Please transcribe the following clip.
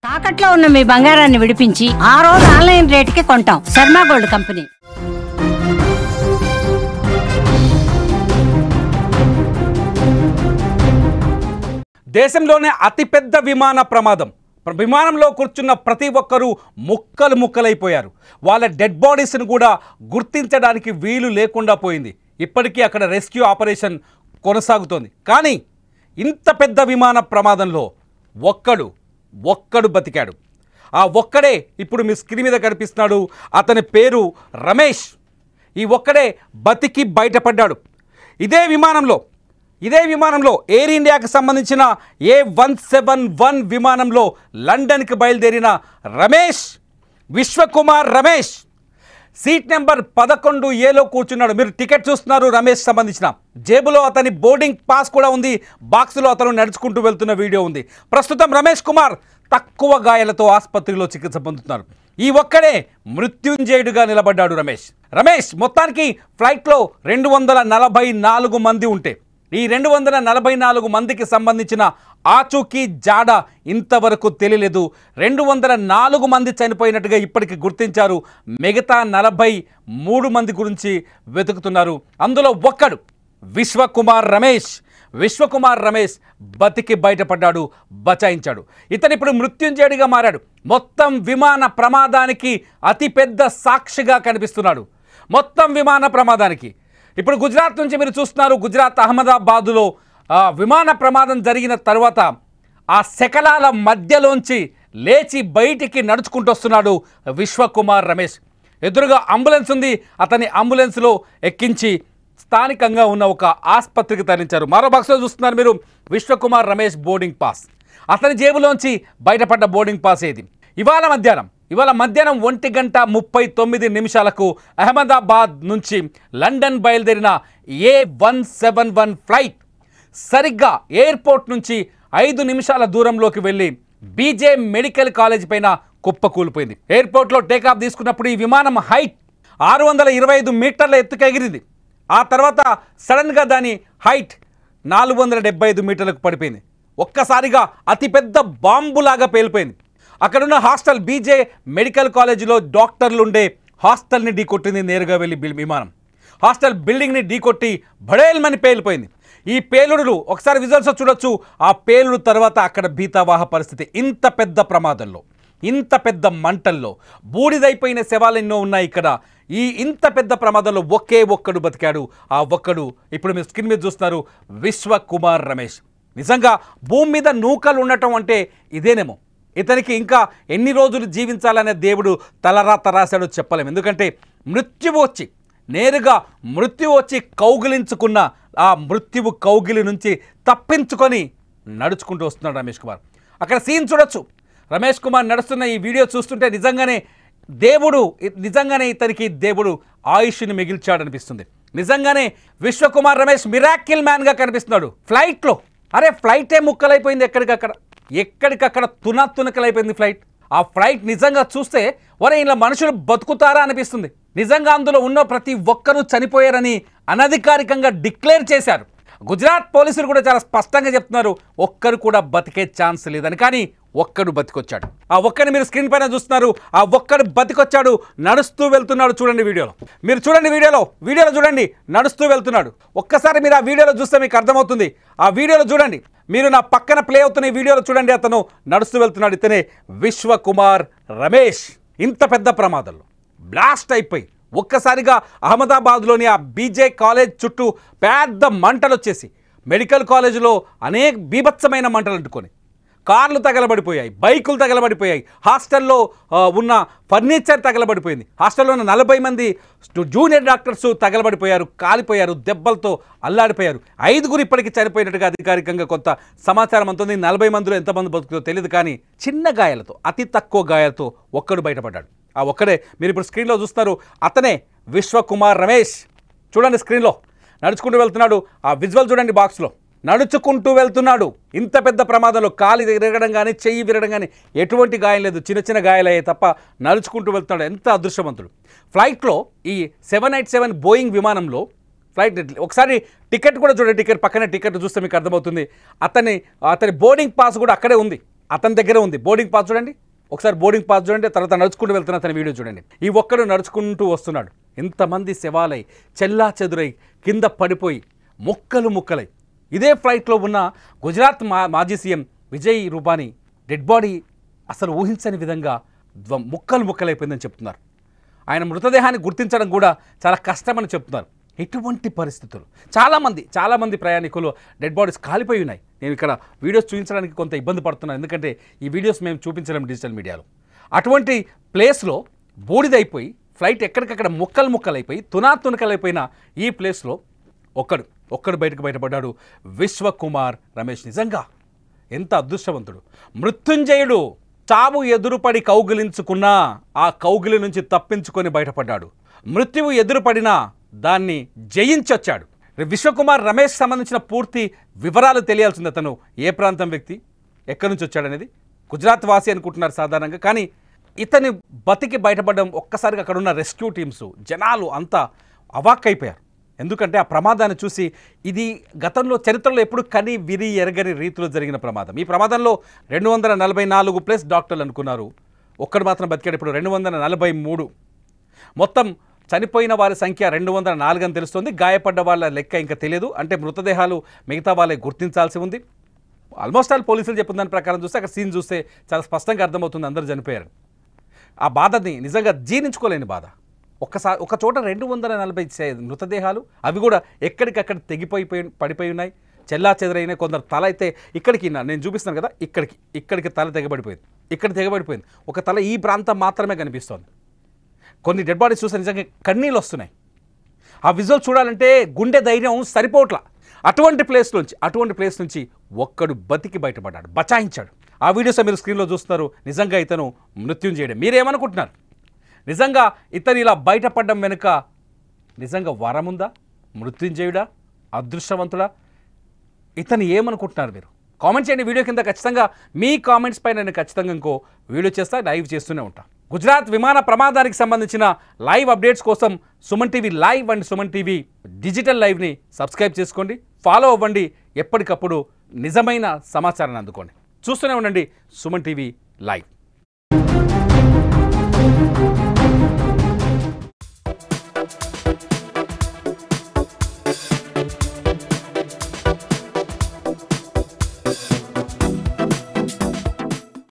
తాకట్లో ఉన్న మీ బంగారాన్ని విడిపించి ఆ రోజు ఆన్లైన్ రేటుకి కొంటాం. Sharma gold company. దేశంలోనే అతిపెద్ద విమాన ప్రమాదం. విమానంలో కూర్చున్న ప్రతి ఒక్కరూ ముక్కలు ముక్కలైపోయారు. వాళ్ళ డెడ్ బాడీస్ను కూడా గుర్తించడానికి వీలు లేకుండా పోయింది. ఇప్పటికీ అక్కడ రెస్క్యూ ఆపరేషన్ కొనసాగుతోంది. కానీ ఇంత పెద్ద విమాన ప్రమాదంలో ఒక్కడు బతికాడు. ఆ ఒక్కడే ఇప్పుడు మీ స్క్రీన్ మీద కనిపిస్తున్నాడు. అతని పేరు రమేష్. ఈ ఒక్కడే బతికి బయటపడ్డాడు. ఇదే విమానంలో ఎయిర్ ఇండియాకి సంబంధించిన A171 విమానంలో లండన్కి బయలుదేరిన రమేష్, విశ్వకుమార్ రమేష్ సీట్ నెంబర్ 11Aలో కూర్చున్నాడు. మీరు టికెట్ చూస్తున్నారు. రమేష్ సంబంధించిన జేబులో అతని బోర్డింగ్ పాస్ కూడా ఉంది. బాక్సులో అతను నడుచుకుంటూ వెళ్తున్న వీడియో ఉంది. ప్రస్తుతం రమేష్ కుమార్ తక్కువ గాయాలతో ఆసుపత్రిలో చికిత్స పొందుతున్నారు. ఈ ఒక్కడే మృత్యుంజయుడిగా నిలబడ్డాడు రమేష్. మొత్తానికి ఫ్లైట్లో 244 మంది ఉంటే ఈ 244 మందికి సంబంధించిన ఆచూకీ జాడ ఇంతవరకు తెలియలేదు. 204 మంది చనిపోయినట్టుగా ఇప్పటికి గుర్తించారు. మిగతా 43 మంది గురించి వెతుకుతున్నారు. అందులో ఒక్కడు విశ్వకుమార్ రమేష్ బతికి బయటపడ్డాడు, బచాయించాడు. ఇతను ఇప్పుడు మృత్యుంజయుడిగా మారాడు. మొత్తం విమాన ప్రమాదానికి అతిపెద్ద సాక్షిగా కనిపిస్తున్నాడు. మొత్తం విమాన ప్రమాదానికి ఇప్పుడు గుజరాత్ నుంచి మీరు చూస్తున్నారు. గుజరాత్ అహ్మదాబాదులో విమాన ప్రమాదం జరిగిన తర్వాత ఆ శకలాల మధ్యలోంచి లేచి బయటికి నడుచుకుంటూ వస్తున్నాడు విశ్వకుమార్ రమేష్. ఎదురుగా అంబులెన్స్ ఉంది. అతని అంబులెన్స్లో ఎక్కించి స్థానికంగా ఉన్న ఒక ఆసుపత్రికి తరలించారు. మరో బాక్స్లో చూస్తున్నారు మీరు విశ్వకుమార్ రమేష్ బోర్డింగ్ పాస్. అతని జేబులోంచి బయటపడ్డ బోర్డింగ్ పాస్ ఏది? ఇవాళ మధ్యాహ్నం 1:39 అహ్మదాబాద్ నుంచి లండన్ బయలుదేరిన A171 ఫ్లైట్ సరిగ్గా ఎయిర్పోర్ట్ నుంచి 5 నిమిషాల దూరంలోకి వెళ్ళి బీజే మెడికల్ కాలేజ్ పైన కుప్పకూలిపోయింది. ఎయిర్పోర్ట్లో టేకాఫ్ తీసుకున్నప్పుడు ఈ విమానం హైట్ 625 మీటర్ల ఎత్తుకు ఎగిరింది. ఆ తర్వాత సడన్గా దాని హైట్ 475 మీటర్లకు పడిపోయింది. ఒక్కసారిగా అతిపెద్ద బాంబులాగా పేలిపోయింది. అక్కడున్న హాస్టల్ బీజే మెడికల్ కాలేజీలో డాక్టర్లు ఉండే హాస్టల్ని ఢీకొట్టింది. నేరుగా వెళ్ళి విమానం హాస్టల్ బిల్డింగ్ని ఢీకొట్టి భడేల్మని పేలిపోయింది. ఈ పేలుడులు ఒకసారి విజువల్స్ చూడొచ్చు. ఆ పేలుడు తర్వాత అక్కడ భీతావాహ పరిస్థితి. ఇంత పెద్ద ప్రమాదంలో, ఇంత పెద్ద మంటల్లో బూడిదైపోయిన శవాలు ఎన్నో ఉన్నాయి ఇక్కడ. ఇంత పెద్ద ప్రమాదంలో ఒక్కడు బతికాడు. ఆ ఒక్కడు ఇప్పుడు మీరు స్క్రీన్ మీద చూస్తున్నారు, విశ్వకుమార్ రమేష్. నిజంగా భూమి మీద నూకలు ఉండటం అంటే ఇదేనేమో. ఇతనికి ఇంకా ఎన్ని రోజులు జీవించాలనే దేవుడు తలరాత రాశాడో చెప్పలేము. ఎందుకంటే నేరుగా మృత్యు వచ్చి కౌగిలించుకున్న ఆ మృత్యువు కౌగిలి నుంచి తప్పించుకొని నడుచుకుంటూ వస్తున్నాడు రమేష్ కుమార్. అక్కడ సీన్ చూడొచ్చు. రమేష్ కుమార్ నడుస్తున్న ఈ వీడియో చూస్తుంటే నిజంగానే ఇతనికి దేవుడు ఆయుష్ని మిగిల్చాడనిపిస్తుంది. నిజంగానే విశ్వకుమార్ రమేష్ మిరాకిల్ మ్యాన్గా కనిపిస్తున్నాడు. ఫ్లైట్లో ఫ్లైటే ముక్కలైపోయింది. ఎక్కడికక్కడ తునకలైపోయింది ఫ్లైట్. ఆ ఫ్లైట్ నిజంగా చూస్తే ఇలా మనుషులు బతుకుతారా అనిపిస్తుంది. నిజంగా అందులో ఉన్న ప్రతి ఒక్కరూ చనిపోయారని అనధికారికంగా డిక్లేర్ చేశారు. గుజరాత్ పోలీసులు కూడా చాలా స్పష్టంగా చెప్తున్నారు, ఒక్కరు కూడా బతికే ఛాన్స్ లేదని. కానీ ఒక్కడు బతికొచ్చాడు. ఆ ఒక్కడిని మీరు స్క్రీన్ పైన చూస్తున్నారు. ఆ ఒక్కడు బతికొచ్చాడు, నడుస్తూ వెళ్తున్నాడు. చూడండి వీడియోలో, వీడియోలో చూడండి, నడుస్తూ వెళ్తున్నాడు. ఒక్కసారి మీరు ఆ వీడియోలో చూస్తే మీకు అర్థమవుతుంది. ఆ వీడియోలో చూడండి, మీరు నా పక్కన ప్లే అవుతున్న ఈ వీడియోలో చూడండి. అతను నడుస్తూ వెళ్తున్నాడు. ఇతనే విశ్వకుమార్ రమేష్. ఇంత పెద్ద ప్రమాదంలో బ్లాస్ట్ అయిపోయి ఒక్కసారిగా అహ్మదాబాద్లోని ఆ బీజే కాలేజ్ చుట్టూ పెద్ద మంటలు వచ్చేసి మెడికల్ కాలేజీలో అనేక బీభత్సమైన మంటలు అంటుకొని కార్లు తగలబడిపోయాయి, బైకులు తగలబడిపోయాయి, హాస్టల్లో ఉన్న ఫర్నిచర్ తగలబడిపోయింది. హాస్టల్లో ఉన్న 40 మంది జూనియర్ డాక్టర్స్ తగలబడిపోయారు, కాలిపోయారు, దెబ్బలతో అల్లాడిపోయారు. 5 ఇప్పటికీ చనిపోయినట్టుగా అధికారికంగా కొంత సమాచారం అందుతుంది. 40 మందిలో ఎంతమంది బతుకుతో తెలియదు. కానీ చిన్న గాయాలతో, అతి తక్కువ గాయాలతో ఒక్కడు బయటపడ్డాడు. ఆ ఒక్కడే మీరు ఇప్పుడు స్క్రీన్లో చూస్తున్నారు. అతనే విశ్వకుమార్ రమేష్. చూడండి స్క్రీన్లో నడుచుకుంటూ వెళ్తున్నాడు. ఆ విజువల్ చూడండి, బాక్స్లో నడుచుకుంటూ వెళ్తున్నాడు. ఇంత పెద్ద ప్రమాదంలో కాలు విరగడం కానీ, చెయ్యి విరగడం కానీ ఎటువంటి గాయం లేదు. చిన్న గాయాలయ్యాయి తప్ప నడుచుకుంటూ వెళ్తున్నాడు. ఎంత అదృష్టవంతుడు. ఫ్లైట్లో ఈ 787 బోయింగ్ విమానంలో ఫ్లైట్ ఒకసారి టికెట్ కూడా చూడండి. టికెట్ పక్కనే టికెట్ చూస్తే మీకు అర్థమవుతుంది. అతని బోర్డింగ్ పాస్ కూడా అక్కడే ఉంది. అతని దగ్గర ఉంది బోర్డింగ్ పాస్ చూడండి, ఒకసారి బోర్డింగ్ పాస్ చూడండి, తర్వాత నడుచుకుంటూ వెళ్తున్న అతని వీడియో చూడండి. ఈ ఒక్కడు నడుచుకుంటూ వస్తున్నాడు, ఎంతమంది శవాలై చెల్లా చెదురై కింద పడిపోయి ముక్కలు ముక్కలై. ఇదే ఫ్లైట్లో ఉన్న గుజరాత్ మాజీ CM Vijay Rupani dead body అసలు ఊహించని విధంగా ముక్కలు ముక్కలైపోయిందని చెప్తున్నారు. ఆయన మృతదేహాన్ని గుర్తించడం కూడా చాలా కష్టమని చెప్తున్నారు. ఎటువంటి పరిస్థితులు, చాలామంది ప్రయాణికులు డెడ్ బాడీస్ కాలిపోయి ఉన్నాయి. నేను ఇక్కడ వీడియోస్ చూపించడానికి కొంత ఇబ్బంది పడుతున్నాను, ఎందుకంటే ఈ వీడియోస్ మేము చూపించలేము డిజిటల్ మీడియాలో. అటువంటి ప్లేస్లో బూడిదైపోయి ఫ్లైట్ ఎక్కడికక్కడ ముక్కలైపోయి తునకలైపోయిన ఈ ప్లేస్లో ఒక్కడు బయటపడ్డాడు, విశ్వకుమార్ రమేష్. నిజంగా ఎంత అదృష్టవంతుడు. మృత్యుంజయుడు చావు ఎదురుపడి కౌగిలించుకున్నా ఆ కౌగిలి నుంచి తప్పించుకొని బయటపడ్డాడు. మృత్యువు ఎదురుపడినా దాన్ని జయించొచ్చాడు. విశ్వకుమార్ రమేష్ సంబంధించిన పూర్తి వివరాలు తెలియాల్సింది. అతను ఏ ప్రాంతం వ్యక్తి, ఎక్కడి నుంచి వచ్చాడనేది. గుజరాత్ వాసి అనుకుంటున్నారు సాధారణంగా, కానీ ఇతని బతికి బయటపడడం ఒక్కసారిగా అక్కడ ఉన్న రెస్క్యూ టీమ్స్ జనాలు అంతా అవాక్కైపోయారు. ఎందుకంటే ఆ ప్రమాదాన్ని చూసి ఇది గతంలో చరిత్రలో ఎప్పుడు కని విరి ఎరగని రీతిలో జరిగిన ప్రమాదం. ఈ ప్రమాదంలో 244 ప్లస్ డాక్టర్లు అనుకున్నారు, ఒక్కడు మాత్రం బతికాడు. ఇప్పుడు 243. మొత్తం చనిపోయిన వారి సంఖ్య 204 అని తెలుస్తుంది. గాయపడ్డ వాళ్ళ లెక్క ఇంకా తెలియదు. అంటే మృతదేహాలు మిగతా వాళ్ళే గుర్తించాల్సి ఉంది. ఆల్మోస్ట్ ఆల్ పోలీసులు చెప్పిన దాని ప్రకారం చూస్తే అక్కడ సీన్ చూస్తే చాలా స్పష్టంగా అర్థమవుతుంది అందరూ చనిపోయారు. ఆ బాధని నిజంగా జీర్ణించుకోలేని బాధ. ఒక చోట 240 మృతదేహాలు, అవి కూడా ఎక్కడికక్కడ పడిపోయి ఉన్నాయి, చెల్లా చెదరైన. కొందరు తల అయితే ఇక్కడికి, నేను చూపిస్తాను కదా, ఇక్కడికి తల తెగబడిపోయింది, ఇక్కడ తెగబడిపోయింది. ఒక తల ఈ ప్రాంతం మాత్రమే కనిపిస్తోంది. కొన్ని డెడ్ బాడీస్ చూస్తే నిజంగా కన్నీళ్ళు వస్తున్నాయి. ఆ విజువల్ చూడాలంటే గుండె ధైర్యం సరిపోవట్లా. అటువంటి ప్లేస్ నుంచి ఒక్కడు బతికి బయటపడ్డాడు, బచాయించాడు. ఆ వీడియోస్ మీరు స్క్రీన్లో చూస్తున్నారు. నిజంగా ఇతను మృత్యుంజయుడే. మీరేమనుకుంటున్నారు? నిజంగా ఇతను ఇలా బయటపడడం వెనుక నిజంగా వరముందా? మృత్యుంజయుడా? అదృష్టవంతుడా? ఇతను ఏమనుకుంటున్నారు మీరు? కామెంట్ చేయండి వీడియో కింద. ఖచ్చితంగా మీ కామెంట్స్ పైన నేను ఖచ్చితంగా ఇంకో వీడియో చేస్తా, లైవ్ చేస్తూనే ఉంటా. గుజరాత్ విమాన ప్రమాదానికి సంబంధించిన లైవ్ అప్డేట్స్ కోసం Suman TV live and Suman TV digital లైవ్ని సబ్స్క్రైబ్ చేసుకోండి, ఫాలో అవ్వండి. ఎప్పటికప్పుడు నిజమైన సమాచారాన్ని అందుకోండి. చూస్తూనే ఉండండి సుమన్ టీవీ లైవ్.